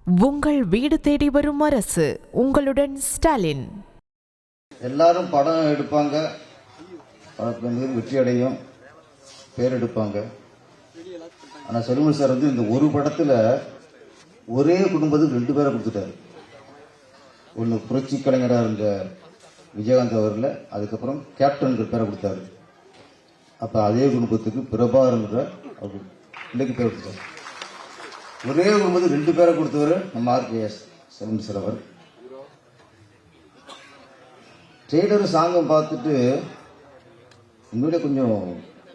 உங்கள் வீடு தேடி வரும் அரசு. உங்களுடன் ஸ்டாலின். எல்லாரும் படம் எடுப்பாங்க, படத்தில் வெற்றி அடையும், பேர் எடுப்பாங்க. ஆனால் செல்வமணி சார் வந்து இந்த ஒரு படத்தில் ஒரே குடும்பத்துக்கு 2 பேரை கொடுத்துட்டாரு. ஒன்று புரட்சி கலைஞராக இருந்த விஜயகாந்த் அவர்களை, அதுக்கப்புறம் கேப்டன்கிற பேரை கொடுத்தாரு. அப்போ அதே குடும்பத்துக்கு பிரபாகரன்ற அவர் பிள்ளைக்கு பேர் கொடுத்தாரு. ஒரே குடும்பத்துக்கு 2 பேரை கொடுத்தவர் நம்ம ஆர்கேஎஸ் செல்வமணி சார் அவர். ட்ரெய்லர் சாங்கம் பார்த்துட்டு உண்மையிலே கொஞ்சம்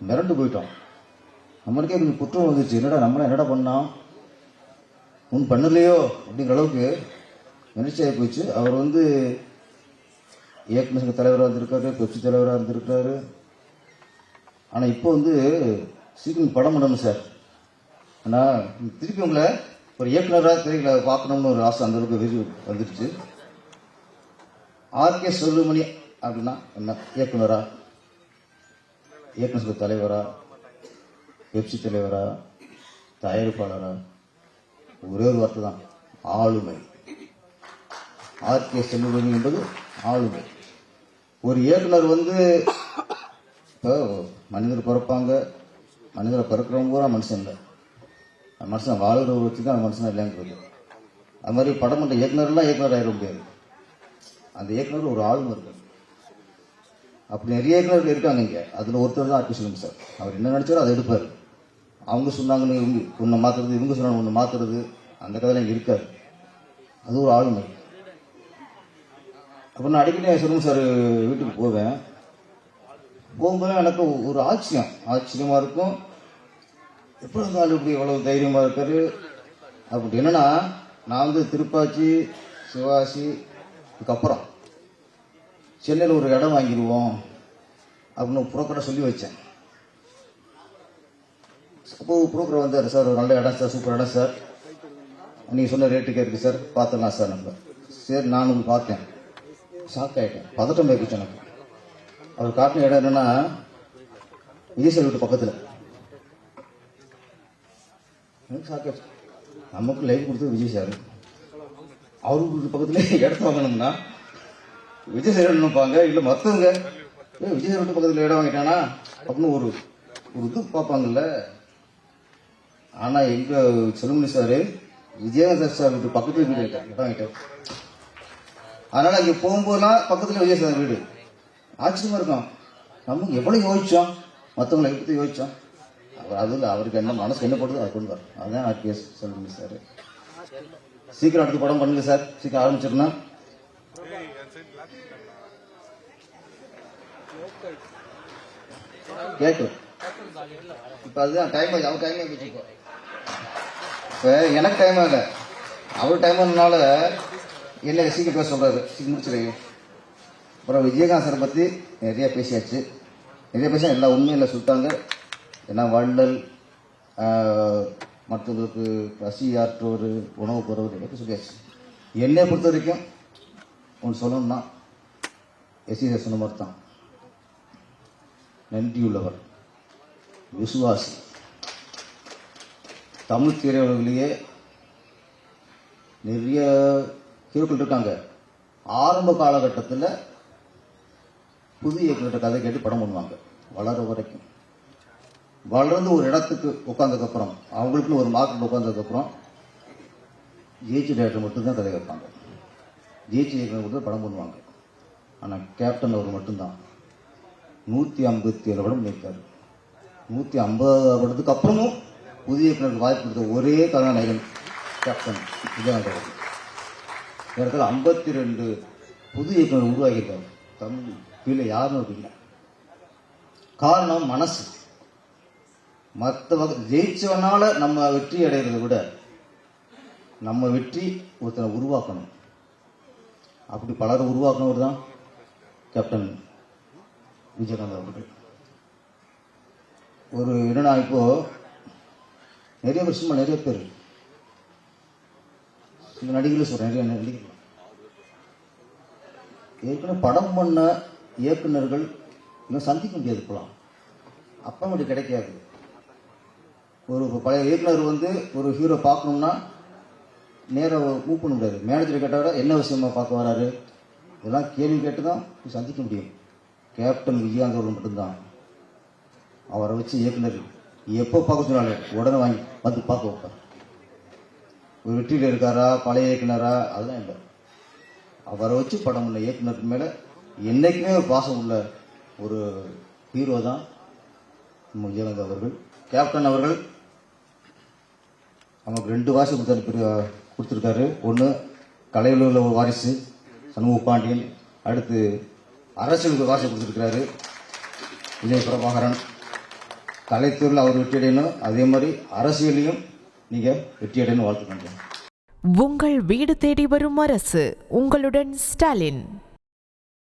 மிரண்டு போயிட்டோம். நம்மளுக்கே கொஞ்சம் குற்றம் வந்துச்சு, என்னடா பண்ணோம், ஒன்றும் பண்ணலையோ அப்படிங்கிற அளவுக்கு நினைச்சாகி போச்சு. அவர் வந்து இயக்குநர் தலைவராக இருந்திருக்காரு, பெப்சி தலைவராக இருந்திருக்காரு. ஆனால் இப்போ வந்து சீக்கிரம் படம் பண்ணணும் சார். ஆனால் திருப்பி உங்களை ஒரு இயக்குநராக திரைகளை பார்க்கணும்னு ஒரு ஆசை அந்த அளவுக்கு வெறி வந்துடுச்சு. ஆர்கே செல்வமணி அப்படின்னா என்ன, இயக்குனரா, இயக்குநர் தலைவரா, பெப்சி தலைவரா, தயாரிப்பாளரா? ஒரே ஒரு வார்த்தை தான், ஆளுமை. ஆர்கே செல்வமணி என்பது ஆளுமை. ஒரு இயக்குனர் வந்து இப்போ மனிதர் பிறப்பாங்க, மனிதரை பிறக்கிறவங்க பூரா மனுஷன் இல்லை, மனுஷன் வாழ்கிற வச்சு தான் மனுஷன் இல்லைங்கிறது. அது மாதிரி படம் பண்ணுற இயக்குனர்லாம் இயக்குனர் ஆகிட முடியாது. அந்த இயக்குனர் ஒரு ஆளுமை இருக்கு. அப்படி நிறைய இயக்குநர்கள் இருக்காங்க இங்கே. அதில் ஒருத்தர் தான் ஆர்கே செல்வமணி சார். அவர் என்ன நினைச்சாரோ அதை எடுப்பார். அவங்க சொன்னாங்கன்னு ஒன்று மாற்றுறது, இவங்க சொன்னாங்க ஒன்று மாற்றுறது, அந்த கதையில் இங்கே இருக்காது. அது ஒரு ஆளுமை. அப்போ நான் அடிக்கடி செல்வமணி சார் வீட்டுக்கு போவேன். போகும்போது எனக்கு ஒரு ஆச்சரியமாக இருக்கும். எப்படி இருந்தாலும் இப்படி எவ்வளவு தைரியமாக இருக்காரு அப்படி. என்னன்னா, நான் வந்து திருப்பாச்சி, சிவாசி, அதுக்கப்புறம் சென்னையில் ஒரு இடம் வாங்கிடுவோம் அப்படின்னு புரோக்கரை சொல்லி வச்சேன். அப்போ புரோக்கர் வந்தார், சார் ஒரு நல்ல இடம் சார், சூப்பர் இடம் சார், நீங்கள் சொன்ன ரேட்டுக்கே இருக்குது சார், பார்த்துடலாம் சார். நம்ம சரி, நானும் பார்த்தேன், ஷாக் ஆகிட்டேன், பதட்டம் போயிடுச்சு எனக்கு. அவர் காட்டின இடம் என்னன்னா, விஜய் சார் வீட்டு பக்கத்தில். எனக்கு ஷாக் ஆச்சு. நமக்கு லைஃப் கொடுத்தது விஜய் சார், அவருக்கு பக்கத்துல இடத்த வாங்கணும்னா விஜய் சார் நினைப்பாங்க, இல்லை மற்றவங்க விஜய் சார் வீட்டு பக்கத்தில் இடம் வாங்கிட்டானா அப்படின்னு ஒரு இது பார்ப்பாங்கல்ல. ஆனால் எங்க செல்வமணி சார் விஜயகாந்த் சார் வீட்டு பக்கத்துல வீடு இடம் வாங்கிட்டார். அதனால இங்கே போகும்போதெல்லாம் பக்கத்துல விஜய் சார் வீடு. ஆச்சரியமா இருக்கும், நமக்கு எவ்வளவு யோசிச்சோம், மற்றவங்களை எப்படி யோசிச்சோம். அவர் அதில் அவருக்கு என்ன மனசு என்ன போடுது அதை கொண்டு வர. அதுதான் ஆர்கே செல்வமணி சார். சீக்கிரம் அடுத்து படம் பண்ணுங்க சார், சீக்கிரம் ஆரம்பிச்சிடணும். கேட்கு இப்ப அதுதான் டைம் ஆகுது. அவர் டைம் ஆகி இப்ப எனக்கு டைம் ஆகல, அவர் டைம் ஆனதுனால என்ன சீக்கிரம் பேச சொல்றாரு, சீக்கிரம் முடிச்சிருங்க. அப்புறம் விஜயகாந்த் சார் பத்தி நிறைய பேசியாச்சு, நிறைய பேச எல்லா உண்மையில சொல்லிட்டாங்க. ஏன்னா வள்ளல், மற்றவங்களுக்கு பசி ஆற்றோர், உணவு போறவர் எல்லாத்தையும் சொல்லியாச்சு. என்னை பொறுத்த வரைக்கும் ஒன்று சொல்லணும்னா, எஸ்சி சார் சொன்ன மாதிரி தான், நன்றியுள்ளவர், விசுவாசி. தமிழ் திரையுலகிலேயே நிறைய ஹீரோக்கள் இருக்காங்க. ஆரம்ப காலகட்டத்தில் புது இயக்குநர்கிட்ட கதை கேட்டு படம் பண்ணுவாங்க, வளர வரைக்கும். வளர்ந்து ஒரு இடத்துக்கு உட்காந்ததுக்கப்புறம், அவங்களுக்குன்னு ஒரு மார்க்கெட் உட்காந்ததுக்கப்புறம் ஜெயிச்சு டேரக்டர் மட்டும்தான் கதை கேட்பாங்க, ஜெயிச்சு இயக்குனர் மட்டும் படம் பண்ணுவாங்க. ஆனால் கேப்டன் அவர் மட்டும்தான் 157 படம் பண்ணியிருக்காரு. 150 படத்துக்கு அப்புறமும் புதிய இயக்குநருக்கு வாய்ப்பு கொடுத்த ஒரே கதாநாயகன் கேப்டன் விஜயகாந்த் அவர்கள். இடத்துல 52 புது இயக்குநர் உருவாகியிருக்காரு. தமிழ் கீழே யாரும் இல்லை. காரணம் மனசு. மற்ற வகை ஜெயிச்சவனால நம்ம வெற்றி அடைகிறத விட நம்ம வெற்றி ஒருத்தனை உருவாக்கணும். அப்படி பலரை உருவாக்கணவர் தான் கேப்டன் விஜயகாந்த் அவர்கள். ஒரு என்னன்னா, இப்போ நிறைய வருஷமா நிறைய பேர், சில நடிகர்கள் சொல்றேன், நிறைய நடிகர்கள் ஏற்கனவே படம் பண்ண இயக்குநர்கள் இன்னும் சந்திக்க முடியாது. போலாம் அப்போ மட்டும் கிடைக்காது. ஒரு பழைய இயக்குனர் வந்து ஒரு ஹீரோ பார்க்கணும்னா நேராக மூவ் பண்ண முடியாது. மேனேஜரை கேட்டால் என்ன விஷயமா பார்க்க வராரு, இதெல்லாம் கேள்வி கேட்டு தான் சந்திக்க முடியும். கேப்டன் விஜயகாந்த் அவர்கள் மட்டும்தான். அவரை வச்சு இயக்குனர் எப்போ பார்க்க சொன்னாலும் உடனே வாங்கி வந்து பார்க்க வைப்பார். ஒரு வெற்றியில் இருக்காரா, பழைய இயக்குனரா, அதெல்லாம் இல்லை. அவரை வச்சு படம் உள்ள இயக்குனருக்கு மேலே என்றைக்குமே பாசம் உள்ள ஒரு ஹீரோ தான் நம்ம விஜயகாந்த் அவர்கள். கேப்டன் அவர்கள் நமக்கு 2 வாசி கொடுத்துருக்காரு. ஒன்று கலையில் உள்ள ஒரு வாரிசு சண்முக பாண்டியன், அடுத்து அரசியலுக்கு வாசி கொடுத்துருக்கிறாரு விஜய் பிரபாகரன். கலைத்துறையில் அவர் வெற்றியடையணும், அதே மாதிரி அரசியலையும் நீங்கள் வெற்றியடையணும் வாழ்த்துக்கின்றேன். உங்கள் வீடு தேடி வரும் அரசு. உங்களுடன் ஸ்டாலின்.